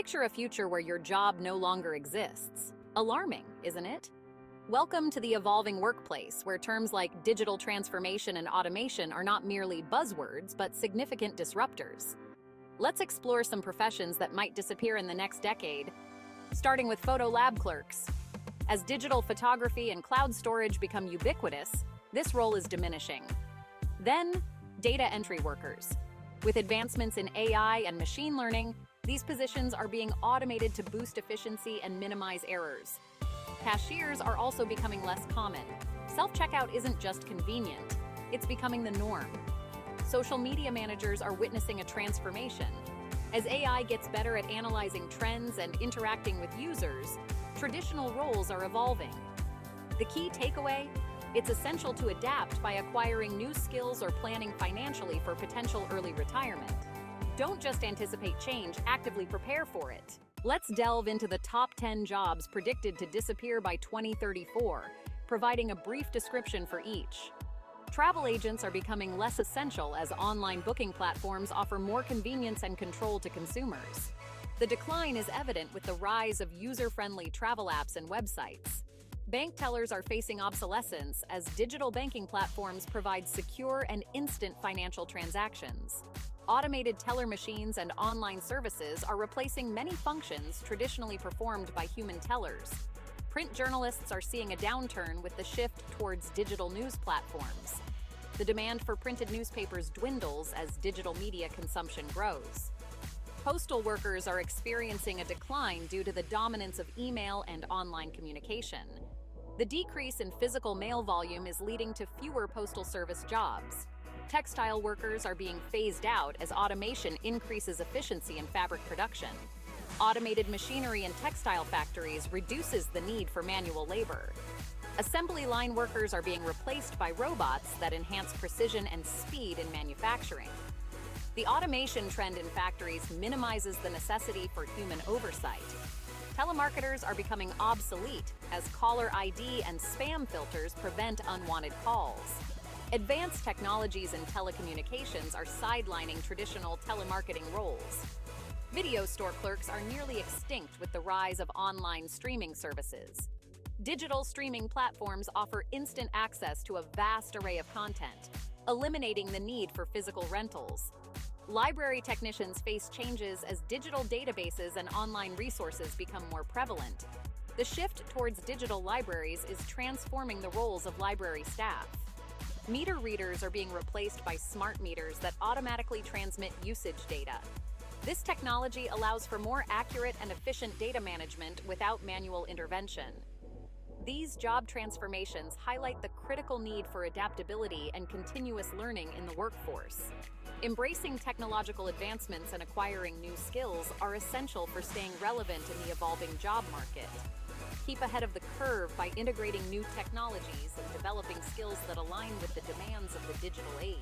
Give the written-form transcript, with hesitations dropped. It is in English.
Picture a future where your job no longer exists. Alarming, isn't it? Welcome to the evolving workplace, where terms like digital transformation and automation are not merely buzzwords, but significant disruptors. Let's explore some professions that might disappear in the next decade, starting with photo lab clerks. As digital photography and cloud storage become ubiquitous, this role is diminishing. Then, data entry workers. With advancements in AI and machine learning, these positions are being automated to boost efficiency and minimize errors. Cashiers are also becoming less common. Self-checkout isn't just convenient, it's becoming the norm. Social media managers are witnessing a transformation. As AI gets better at analyzing trends and interacting with users, traditional roles are evolving. The key takeaway? It's essential to adapt by acquiring new skills or planning financially for potential early retirement. Don't just anticipate change, actively prepare for it. Let's delve into the top 10 jobs predicted to disappear by 2034, providing a brief description for each. Travel agents are becoming less essential as online booking platforms offer more convenience and control to consumers. The decline is evident with the rise of user-friendly travel apps and websites. Bank tellers are facing obsolescence as digital banking platforms provide secure and instant financial transactions. Automated teller machines and online services are replacing many functions traditionally performed by human tellers. Print journalists are seeing a downturn with the shift towards digital news platforms. The demand for printed newspapers dwindles as digital media consumption grows. Postal workers are experiencing a decline due to the dominance of email and online communication. The decrease in physical mail volume is leading to fewer postal service jobs. Textile workers are being phased out as automation increases efficiency in fabric production. Automated machinery in textile factories reduces the need for manual labor. Assembly line workers are being replaced by robots that enhance precision and speed in manufacturing. The automation trend in factories minimizes the necessity for human oversight. Telemarketers are becoming obsolete as caller ID and spam filters prevent unwanted calls. Advanced technologies in telecommunications are sidelining traditional telemarketing roles. Video store clerks are nearly extinct with the rise of online streaming services. Digital streaming platforms offer instant access to a vast array of content, eliminating the need for physical rentals. Library technicians face changes as digital databases and online resources become more prevalent. The shift towards digital libraries is transforming the roles of library staff. Meter readers are being replaced by smart meters that automatically transmit usage data. This technology allows for more accurate and efficient data management without manual intervention. These job transformations highlight the critical need for adaptability and continuous learning in the workforce. Embracing technological advancements and acquiring new skills are essential for staying relevant in the evolving job market. Keep ahead of the curve by integrating new technologies and developing skills that align with the demands of the digital age.